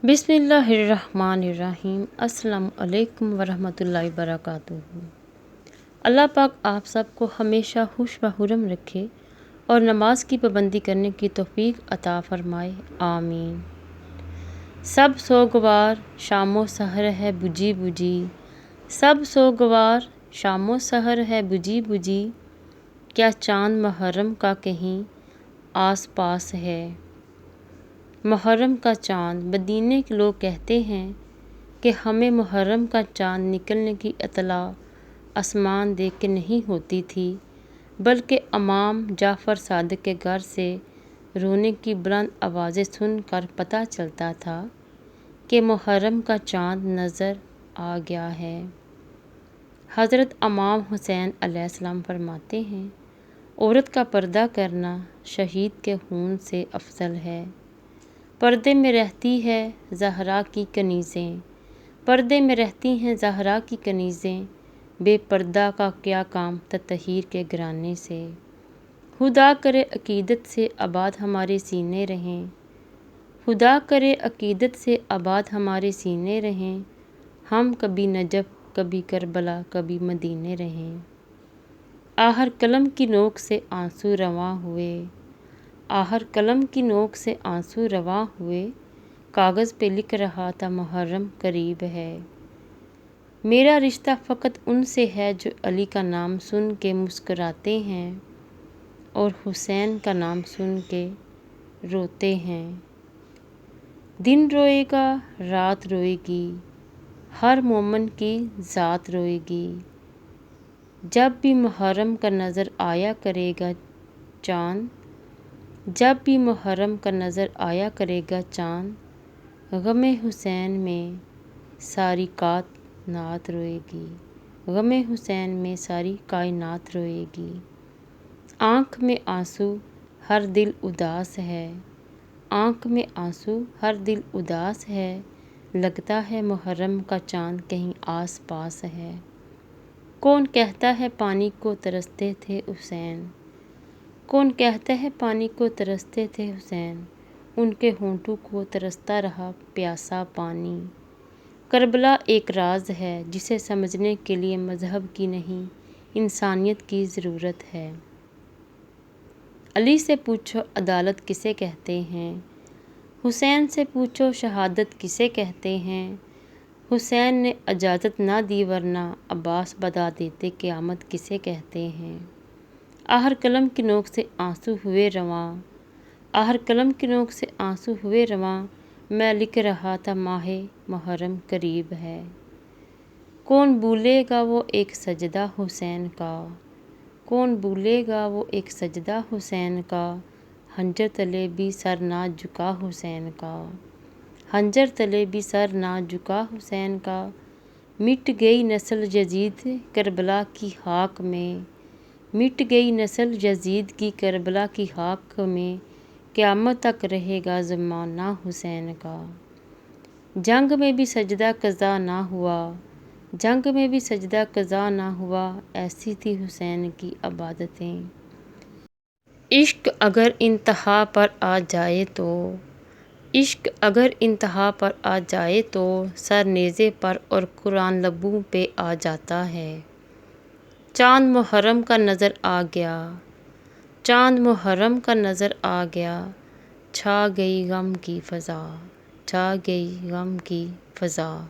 बिस्मिल्लाहिर्रहमानिर्रहीम। अस्सलाम वालेकुम वरहमतुल्लाहि वबरकातुहू। अल्लाह पाक आप सबको हमेशा खुश व खुर्रम रखे और नमाज की पाबंदी करने की तौफीक अता फरमाए, आमीन। सब सोगवार शामो सहर है बुझी बुझी, सब सोगवार शामो सहर है बुझी बुझी, क्या चाँद मुहर्रम का कहीं आस पास है। मुहर्रम का चाँद। मदीने के लोग कहते हैं कि हमें मुहर्रम का चाँद निकलने की इत्तला आसमान देख के नहीं होती थी, बल्कि इमाम जाफ़र सादिक के घर से रोने की बुलंद आवाज़ें सुनकर पता चलता था कि मुहर्रम का चाँद नज़र आ गया है। हज़रत इमाम हुसैन अलैहिस्सलाम फरमाते हैं, औरत का पर्दा करना शहीद के खून से अफजल है। पर्दे में रहती है ज़हरा की कनीज़ें, पर्दे में रहती हैं ज़हरा की कनीज़ें, बेपर्दा का क्या काम ततहीर के घराने से। खुदा करे अकीदत से आबाद हमारे सीने रहें, खुदा करे अकीदत से आबाद हमारे सीने रहें, हम कभी नजफ़ कभी करबला कभी मदीने रहें। आहर कलम की नोक से आंसू रवां हुए, आहर कलम की नोक से आंसू रवां हुए, कागज़ पे लिख रहा था मुहर्रम करीब है। मेरा रिश्ता फ़कत उनसे है जो अली का नाम सुन के मुस्कुराते हैं और हुसैन का नाम सुन के रोते हैं। दिन रोएगा रात रोएगी, हर मोमन की ज़ात रोएगी, जब भी मुहर्रम का नज़र आया करेगा चाँद, जब भी मुहर्रम का नज़र आया करेगा चाँद, गमे हुसैन में सारी कायनात रोएगी, गमे हुसैन में सारी कायनात रोएगी। आँख में आंसू हर दिल उदास है, आँख में आंसू हर दिल उदास है, लगता है मुहर्रम का चाँद कहीं आस पास है। कौन कहता है पानी को तरसते थे हुसैन, कौन कहता है पानी को तरसते थे हुसैन, उनके होंठों को तरसता रहा प्यासा पानी। करबला एक राज है जिसे समझने के लिए मज़हब की नहीं इंसानियत की ज़रूरत है। अली से पूछो अदालत किसे कहते हैं, हुसैन से पूछो शहादत किसे कहते हैं। हुसैन ने इजाज़त ना दी वरना अब्बास बता देते क़यामत किसे कहते हैं। आहर कलम की नोक से आंसू हुए रवां, आहर कलम की नोक से आंसू हुए रवां, मैं लिख रहा था माहे मुहर्रम करीब है। कौन भूलेगा वो एक सजदा हुसैन का, कौन भूलेगा वो एक सजदा हुसैन का, हंजर तले भी सर ना झुका हुसैन का, हंजर तले भी सर ना झुका हुसैन का। मिट गई नस्ल यजीद करबला की खाक में, मिट गई नस्ल यजीद की करबला की खाक में, क़यामत तक रहेगा ज़माना हुसैन का। जंग में भी सजदा क़ज़ा ना हुआ, जंग में भी सजदा क़ज़ा ना हुआ, ऐसी थी हुसैन की इबादतें। इश्क अगर इंतहा पर आ जाए तो, इश्क अगर इंतहा पर आ जाए तो, सर नेज़े पर और कुरान लबों पे आ जाता है। चाँद मुहर्रम का नज़र आ गया, चाँद मुहर्रम का नज़र आ गया, छा गई गम की फ़ज़ा, छा गई गम की फ़ज़ा।